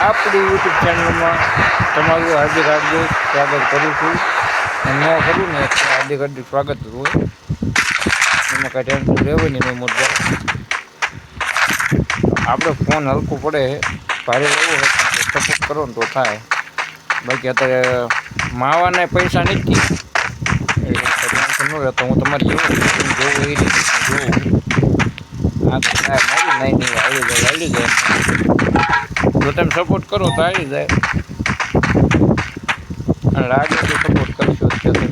આપણી યુટ્યુબ ચેનલમાં તમારું હાર્દિક હાર્દિક સ્વાગત કરું છું. અને ન કરું ને હાર્દિક હાર્દિક સ્વાગત જ હોય, એમાં કાંઈ ટેન્શન રહેવાય નહીં. એનો મુદ્દો આપણે ફોન હલકું પડે ભારે લેવો હોય સપોર્ટ કરો ને તો થાય. બાકી અત્યારે માવાના પૈસા નથી ટેન્શન ન રહેતો. હું તમારી જેવું જોઉં એ રીતે જોઉં. આ તો મારી નહીં હાલી જાય. જો તમે સપોર્ટ કરો તો આવી જાય, અને લાગે તો સપોર્ટ કરશો કે તમે.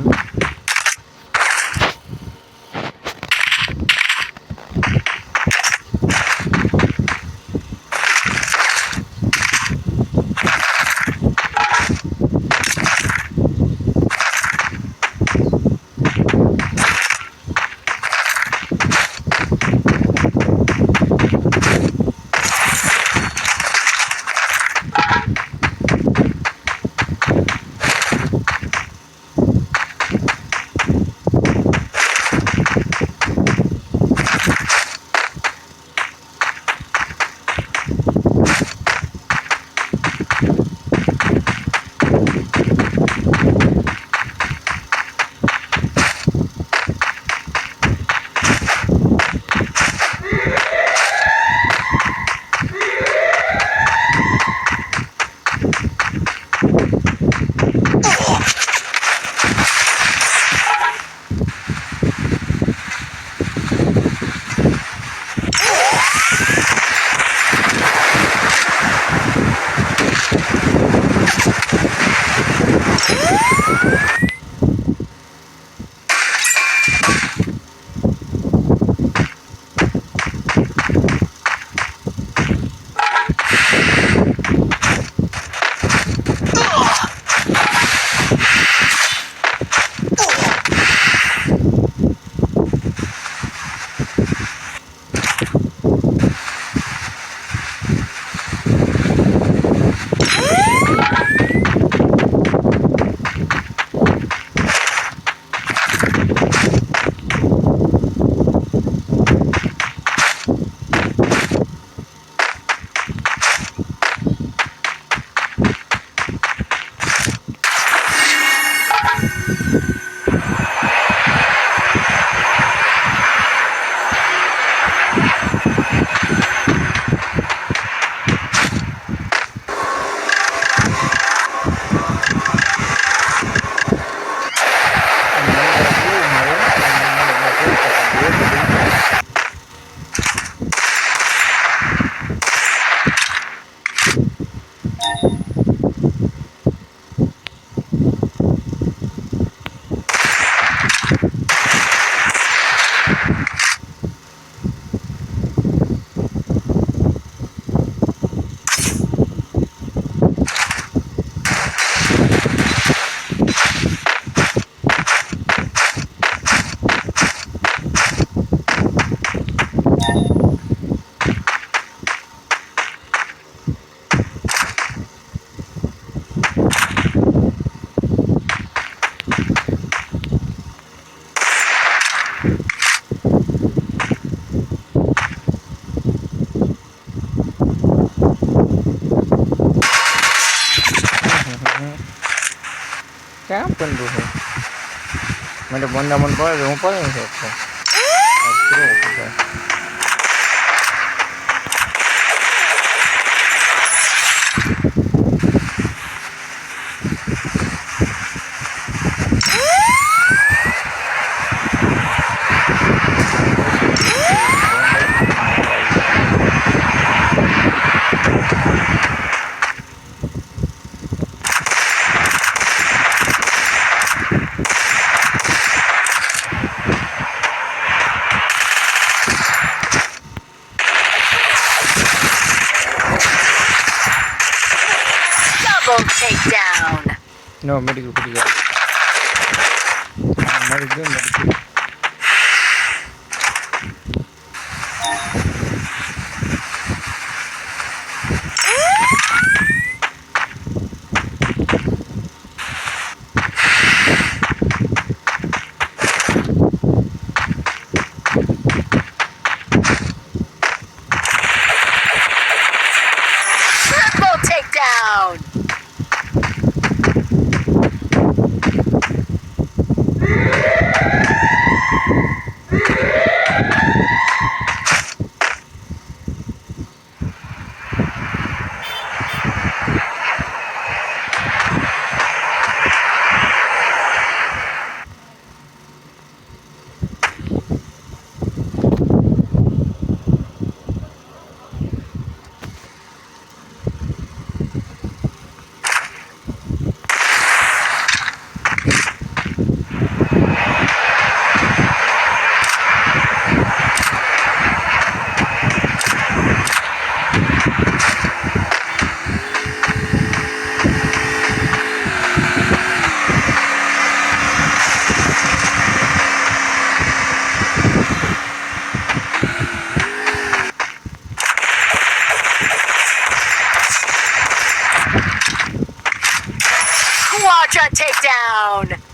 ક્યાં પંડું છે મને બંદા મન પડે હું પડે છે. Takedown. No, medical pretty good. Medical. Triple takedown. Mega takedown.